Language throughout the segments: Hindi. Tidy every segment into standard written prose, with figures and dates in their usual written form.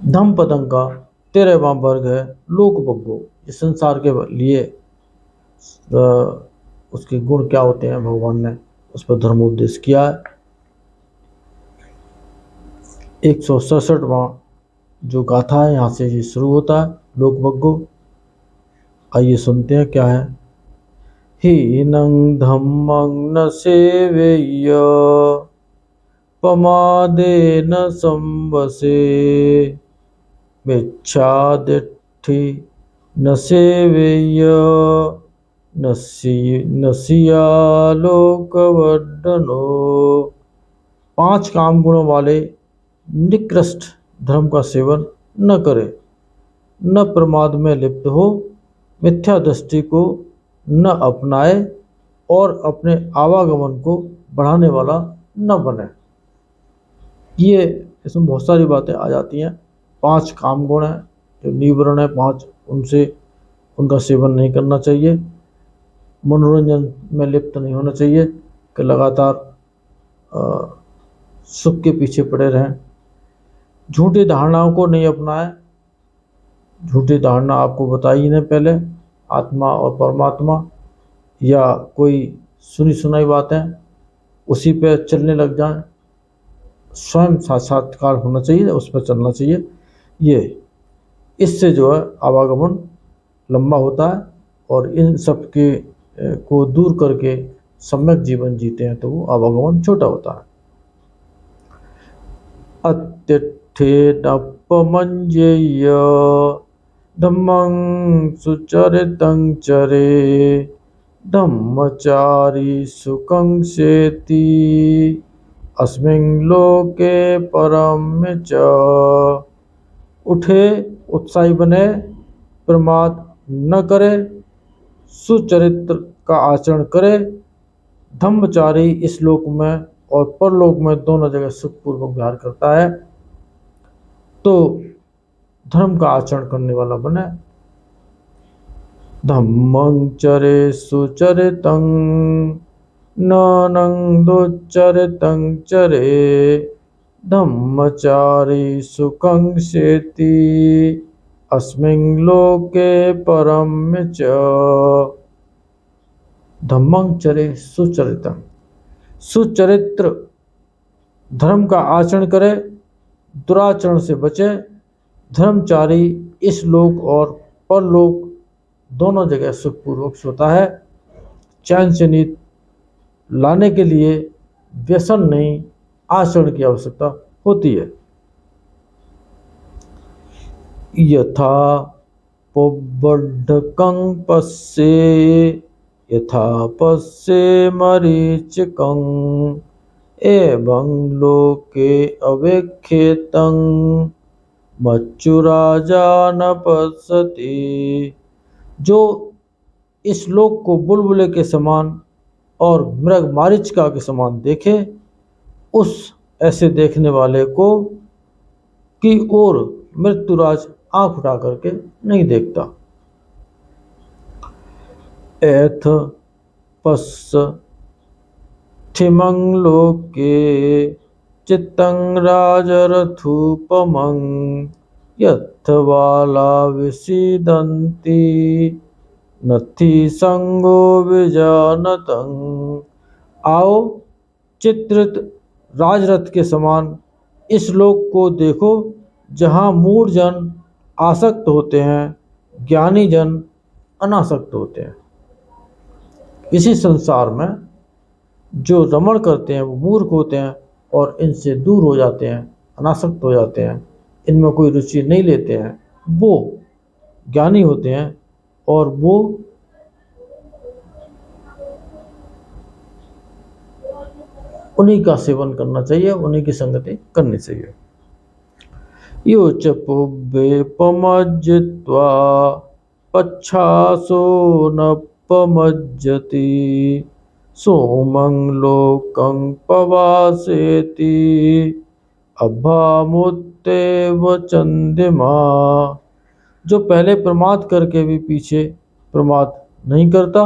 धम पदं का 13वां वर्ग है लोक भोग्यो। इस संसार के लिए उसके गुण क्या होते हैं भगवान ने उस पर धर्मोपदेश किया है। 167वां जो गाथा है यहाँ से ये शुरू होता है लोक भोग्यो। आइए सुनते हैं क्या है। हीनं धम्मं न सेवेय्य पमादेन संवसे मिच्छादिट्ठि न सेवेय्य नसिया लोकवर्धनो। 5 काम गुणों वाले निकृष्ट धर्म का सेवन न करे, न प्रमाद में लिप्त हो, मिथ्या दृष्टि को न अपनाए और अपने आवागमन को बढ़ाने वाला न बने। ये इसमें बहुत सारी बातें आ जाती हैं। 5 काम गुण हैं जो निवरण है 5, उनका सेवन नहीं करना चाहिए। मनोरंजन में लिप्त नहीं होना चाहिए कि लगातार सुख के पीछे पड़े रहें। झूठी धारणाओं को नहीं अपनाएं। झूठी धारणा आपको बताई ही नहीं पहले, आत्मा और परमात्मा या कोई सुनी सुनाई बातें उसी पे चलने लग जाएं। स्वयं साक्षात्कार होना चाहिए, उस पर चलना चाहिए। ये इससे जो है आवागमन लंबा होता है और इन सब के को दूर करके सम्यक जीवन जीते हैं तो वो आवागमन छोटा होता है। अत्यर्थेनपमञ्जेय धम्मं सुचरितं चरे धम्मचारी सुखं सेति अस्मिन् लोके परम च। उठे उत्साही बने, प्रमाद न करे, सुचरित्र का आचरण करे, धम्मचारी इस लोक में और परलोक में दोनों जगह सुखपूर्वक विहार करता है तो धर्म का आचरण करने वाला बने। धम्मं चरे सुचरितं ननं दुच्चरितं चरे धम्मचारी सुखं सेति अस्मिन् लोके परम च। धम्मं चरे सुचरितं, सुचरित्र धर्म का आचरण करे, दुराचरण से बचे। धर्मचारी इस लोक और परलोक दोनों जगह सुखपूर्वक सोता है। चैन से नींद लाने के लिए व्यसन नहीं, आचरण की आवश्यकता होती है। यथा पुबड्ढकं पश्ये यथा पश्ये मरीचिकं एवं लोके अवेक्षेतं मच्चुराजा न पश्यति। जो इस लोक को बुलबुले के समान और मृग मारीचिका के समान देखे, उस ऐसे देखने वाले को की ओर मृत्युराज आंख उठा करके नहीं देखता। एथ पश्चिमं लोके चित्तं राजरथोपमं यत्थवाला विसीदन्ति नथि संगो विजानतं। आओ चित्रित राजरथ के समान इस लोक को देखो जहाँ मूढ़ जन आसक्त होते हैं, ज्ञानी जन अनासक्त होते हैं। इसी संसार में जो रमण करते हैं वो मूर्ख होते हैं और इनसे दूर हो जाते हैं, अनासक्त हो जाते हैं, इनमें कोई रुचि नहीं लेते हैं। वो ज्ञानी होते हैं और वो उन्हीं का सेवन करना चाहिए, उन्हीं की संगति करनी चाहिए। यो च पुब्बेपमज्जित्वा पच्छासो न पमज्जति सोमं लोकं पवासेति अभामुत्तेव चंद्रमा। जो पहले प्रमाद करके भी पीछे प्रमाद नहीं करता,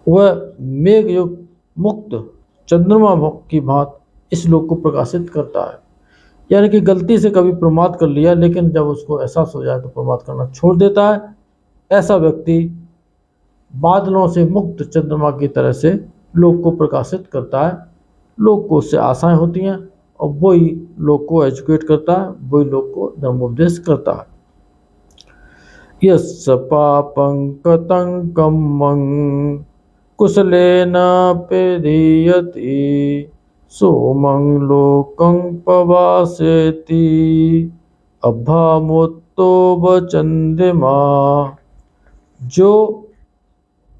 वह मेघ युक्त मुक्त चंद्रमा की भांति इस लोक को प्रकाशित करता है। यानी कि गलती से कभी प्रमाद कर लिया, लेकिन जब उसको एहसास हो जाए तो प्रमाद करना छोड़ देता है। ऐसा व्यक्ति बादलों से मुक्त चंद्रमा की तरह से लोक को प्रकाशित करता है। लोक को उससे आशाएं होती हैं और वही लोक को एजुकेट करता है, वही लोक को धर्मोपदेश करता है। यस्स पापं कृतं कर्मं कुशलेन पेदीयति सोमं लोकं पवासेति अभामुत्तो वचंद्रमा। जो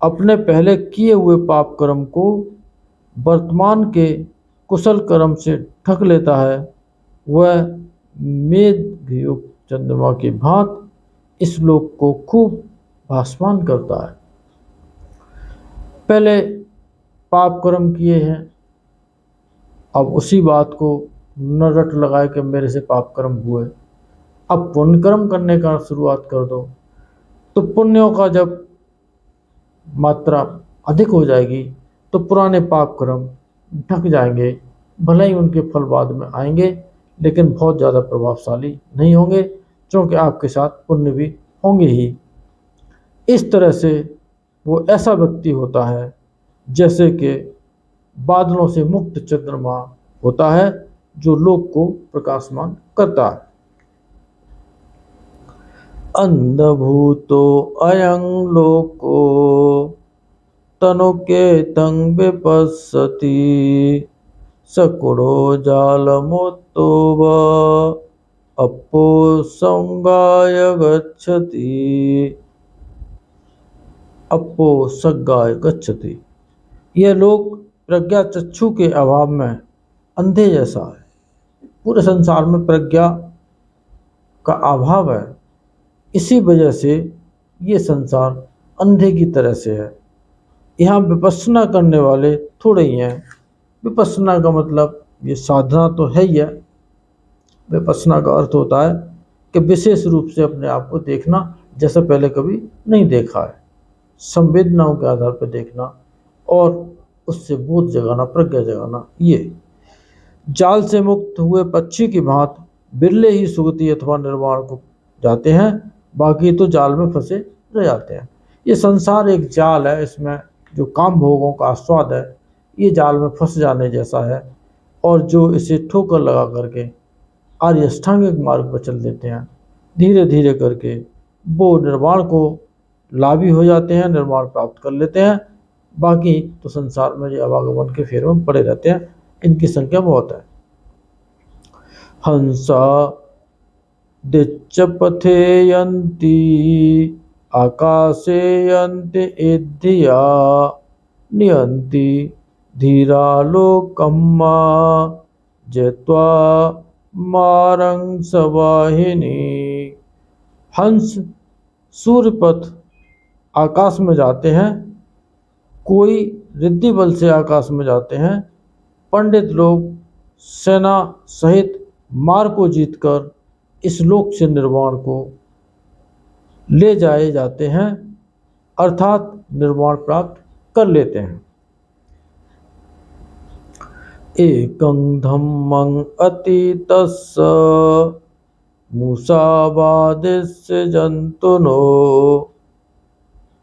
अपने पहले किए हुए पाप कर्म को वर्तमान के कुशल कर्म से ढक लेता है, वह मेघयुक्त चंद्रमा की भांति इस लोक को खूब भासमान करता है। पहले पाप कर्म किए हैं, अब उसी बात को न रट लगाए कि मेरे से पाप कर्म हुए, अब पुण्य कर्म करने का शुरुआत कर दो। तो पुण्यों का जब मात्रा अधिक हो जाएगी तो पुराने पाप कर्म ढक जाएंगे। भले ही उनके फल बाद में आएंगे, लेकिन बहुत ज़्यादा प्रभावशाली नहीं होंगे, क्योंकि आपके साथ पुण्य भी होंगे ही। इस तरह से वो ऐसा व्यक्ति होता है जैसे कि बादलों से मुक्त चंद्रमा होता है, जो लोक को प्रकाशमान करता है। अंधभूतो अयं लोको तनुकेतं विपश्यति सकुड़ो जालमुत्तो वा अपो संगाय गच्छति। अपो संगाय गच्छति। यह लोक प्रज्ञा चक्षु के अभाव में अंधे जैसा है। पूरे संसार में प्रज्ञा का अभाव है, इसी वजह से ये संसार अंधे की तरह से है। यहाँ विपश्यना करने वाले थोड़े ही हैं। विपश्यना का मतलब ये साधना तो है ही है। विपश्यना का अर्थ होता है कि विशेष रूप से अपने आप को देखना जैसा पहले कभी नहीं देखा है, संवेदनाओं के आधार पर देखना और उससे बोध जगाना, प्रज्ञा जगाना। ये जाल से मुक्त हुए पक्षी की भांति बिरले ही सुगति अथवा निर्वाण को जाते हैं, बाकी तो जाल में फंसे रह जाते हैं। ये संसार एक जाल है, इसमें जो काम भोगों का आस्वाद है ये जाल में फंस जाने जैसा है। और जो इसे ठोकर लगा करके आर्य अष्टांगिक मार्ग पर चल देते हैं, धीरे धीरे करके वो निर्वाण को लाभी हो जाते हैं, निर्वाण प्राप्त कर लेते हैं। बाकी तो संसार में जो अवागमन के फेर में पड़े रहते हैं, इनकी संख्या बहुत है। हंसा दिच्च पथेयन्ति आकाशे यन्ति इद्धिया नियन्ति धीरा लोकम्मा जत्वा मारं सवाहिनी। हंस सूर्यपथ आकाश में जाते हैं, कोई रिद्धि बल से आकाश में जाते हैं। पंडित लोग सेना सहित मार को जीतकर इस लोक से निर्वाण को ले जाए जाते हैं, अर्थात निर्वाण प्राप्त कर लेते हैं। एकं धम्मं अतीतस्य मूसावादिस्य जन्तुनो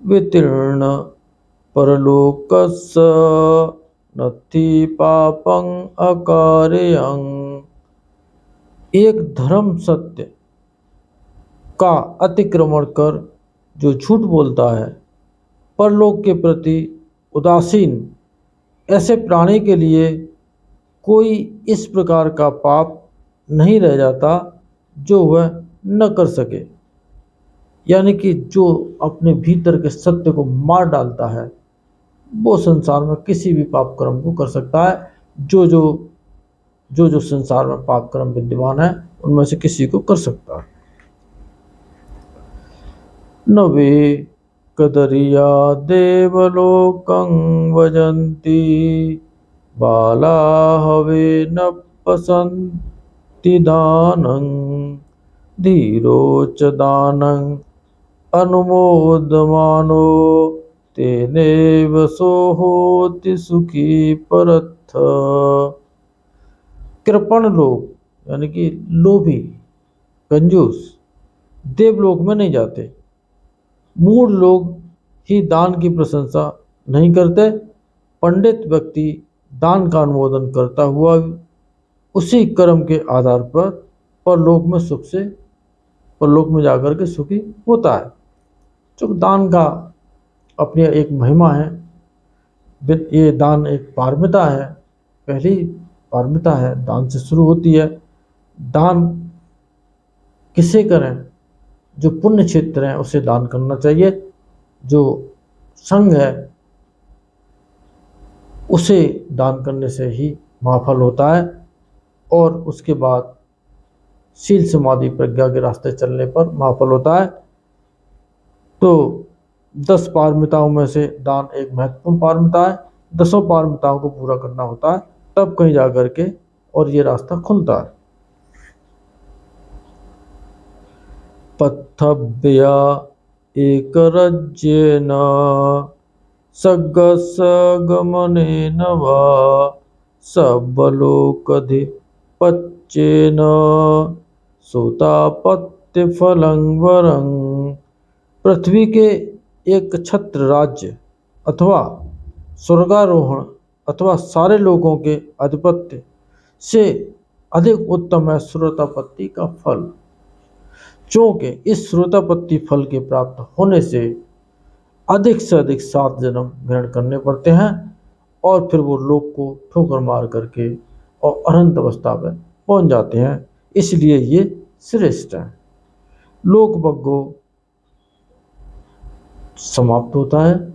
वितीर्ण परलोकस्य नत्थि पापं अकार्यं। एक धर्म सत्य का अतिक्रमण कर जो झूठ बोलता है, परलोक के प्रति उदासीन, ऐसे प्राणी के लिए कोई इस प्रकार का पाप नहीं रह जाता जो वह न कर सके। यानी कि जो अपने भीतर के सत्य को मार डालता है, वो संसार में किसी भी पाप कर्म को कर सकता है। जो संसार में पाप कर्म विद्यमान है, उनमें से किसी को कर सकता है। नवे कदरिया देवलोकं वजन्ति बाला हवे न पसन्ति दानं धीरो च दानं अनुमोदमानो तेनेव सोहोति सुखी परत्थ। कृपण लोग यानी कि लोभी, कंजूस देवलोक में नहीं जाते। मूढ़ लोग ही दान की प्रशंसा नहीं करते। पंडित व्यक्ति दान का अनुमोदन करता हुआ उसी कर्म के आधार पर परलोक में जाकर के सुखी होता है। जो दान का अपनी एक महिमा है, ये दान एक पारमिता है, पहली पारमिता है, दान से शुरू होती है। दान किसे करें? जो पुण्य क्षेत्र है उसे दान करना चाहिए, जो संघ है उसे दान करने से ही महाफल होता है। और उसके बाद शील समाधि प्रज्ञा के रास्ते चलने पर महाफल होता है। तो 10 पारमिताओं में से दान एक महत्वपूर्ण पारमिता है। 10 पारमिताओं को पूरा करना होता है, तब कहीं जाकर के और ये रास्ता खुलता है। पत्थव्या एकरज्येन सगमनेन वा सबलोकधिपत्येन सुतापत्यफलं वरं। पृथ्वी के एक छत्र राज्य अथवा स्वर्गारोहण अथवा सारे लोगों के आधिपत्य से अधिक उत्तम है श्रोतापत्ति का फल। चूंकि इस श्रोतापत्ति फल के प्राप्त होने से अधिक से अधिक 7 जन्म ग्रहण करने पड़ते हैं और फिर वो लोक को ठोकर मार करके और अनंत अवस्था में पहुंच जाते हैं। इसलिए ये श्रेष्ठ है। लोक भग्गो समाप्त होता है।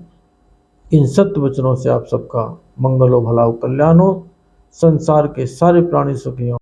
इन सत्य वचनों से आप सबका मंगल हो, भला हो, कल्याण हो, संसार के सारे प्राणी सुखी हो।